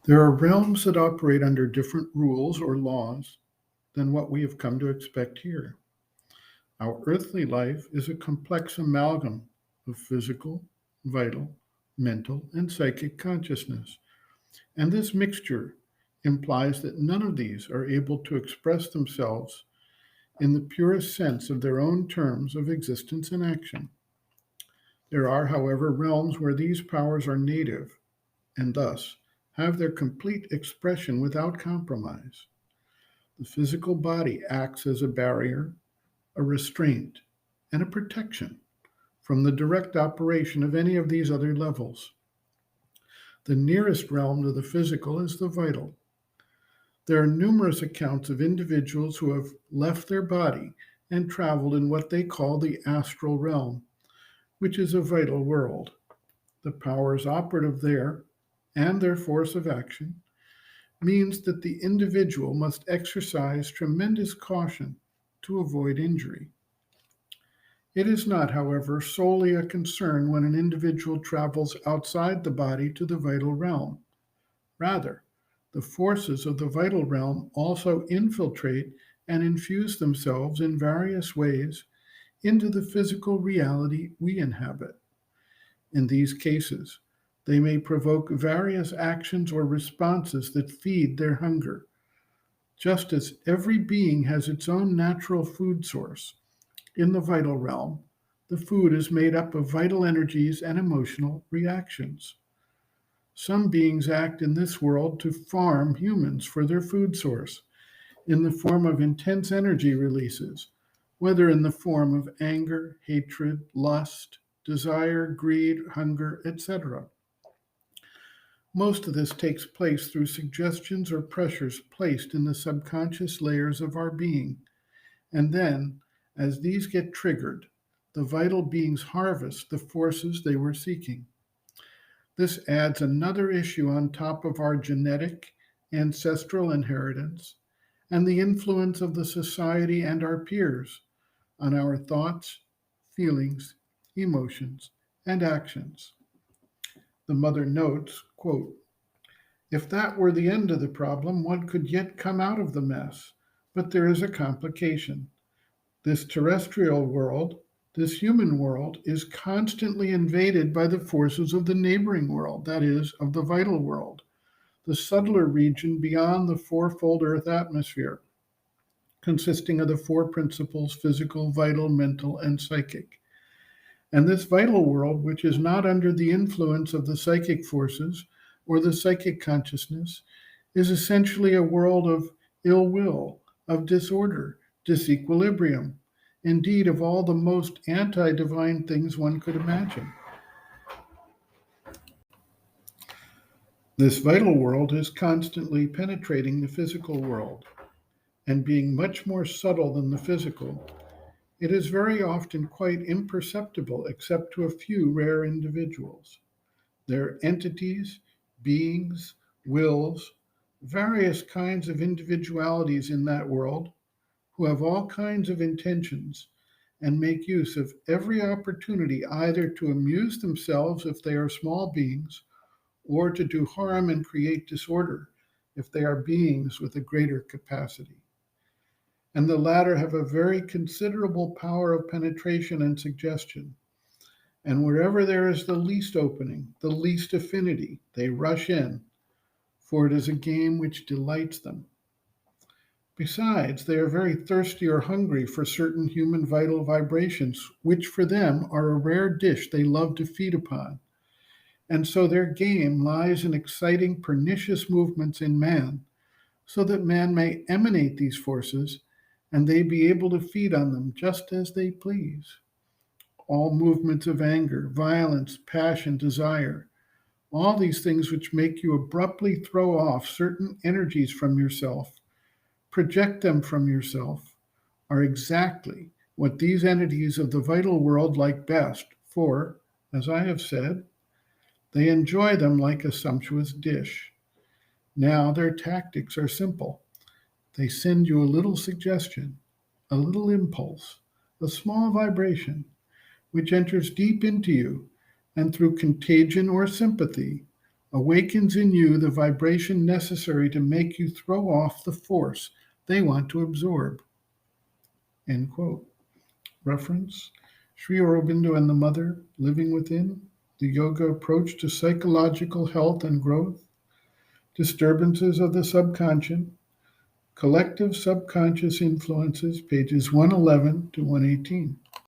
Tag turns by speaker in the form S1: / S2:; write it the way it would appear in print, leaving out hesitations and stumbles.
S1: There are realms that operate under different rules or laws than what we have come to expect here. Our earthly life is a complex amalgam of physical, vital, mental, and psychic consciousness. And this mixture implies that none of these are able to express themselves in the purest sense of their own terms of existence and action. There are, however, realms where these powers are native and thus have their complete expression without compromise. The physical body acts as a barrier, a restraint, and a protection from the direct operation of any of these other levels. The nearest realm to the physical is the vital. There are numerous accounts of individuals who have left their body and traveled in what they call the astral realm, which is a vital world. The powers operative there and their force of action means that the individual must exercise tremendous caution to avoid injury. It is not, however, solely a concern when an individual travels outside the body to the vital realm. Rather, the forces of the vital realm also infiltrate and infuse themselves in various ways into the physical reality we inhabit. In these cases, they may provoke various actions or responses that feed their hunger. Just as every being has its own natural food source, in the vital realm, the food is made up of vital energies and emotional reactions. Some beings act in this world to farm humans for their food source in the form of intense energy releases, whether in the form of anger, hatred, lust, desire, greed, hunger, etc. Most of this takes place through suggestions or pressures placed in the subconscious layers of our being. And then, as these get triggered, the vital beings harvest the forces they were seeking. This adds another issue on top of our genetic, ancestral inheritance and the influence of the society and our peers on our thoughts, feelings, emotions, and actions. The mother notes, quote, "If that were the end of the problem, one could yet come out of the mess. But there is a complication. This terrestrial world, this human world, is constantly invaded by the forces of the neighboring world, that is, of the vital world, the subtler region beyond the fourfold Earth atmosphere, consisting of the four principles physical, vital, mental, and psychic. And this vital world, which is not under the influence of the psychic forces or the psychic consciousness, is essentially a world of ill will, of disorder, disequilibrium, indeed, of all the most anti divine things one could imagine. This vital world is constantly penetrating the physical world, and being much more subtle than the physical, it is very often quite imperceptible except to a few rare individuals. There are entities, beings, wills, various kinds of individualities in that world who have all kinds of intentions and make use of every opportunity either to amuse themselves if they are small beings or to do harm and create disorder if they are beings with a greater capacity. And the latter have a very considerable power of penetration and suggestion. And wherever there is the least opening, the least affinity, they rush in, for it is a game which delights them. Besides, they are very thirsty or hungry for certain human vital vibrations, which for them are a rare dish they love to feed upon. And so their game lies in exciting pernicious movements in man, so that man may emanate these forces and they be able to feed on them just as they please. All movements of anger, violence, passion, desire, all these things which make you abruptly throw off certain energies from yourself, project them from yourself, are exactly what these entities of the vital world like best, for, as I have said, they enjoy them like a sumptuous dish. Now their tactics are simple. They send you a little suggestion, a little impulse, a small vibration, which enters deep into you, and through contagion or sympathy, awakens in you the vibration necessary to make you throw off the force they want to absorb. End quote. Reference, Sri Aurobindo and the Mother, Living Within, the Yoga Approach to Psychological Health and Growth, Disturbances of the Subconscious, Collective Subconscious Influences, pages 111 to 118.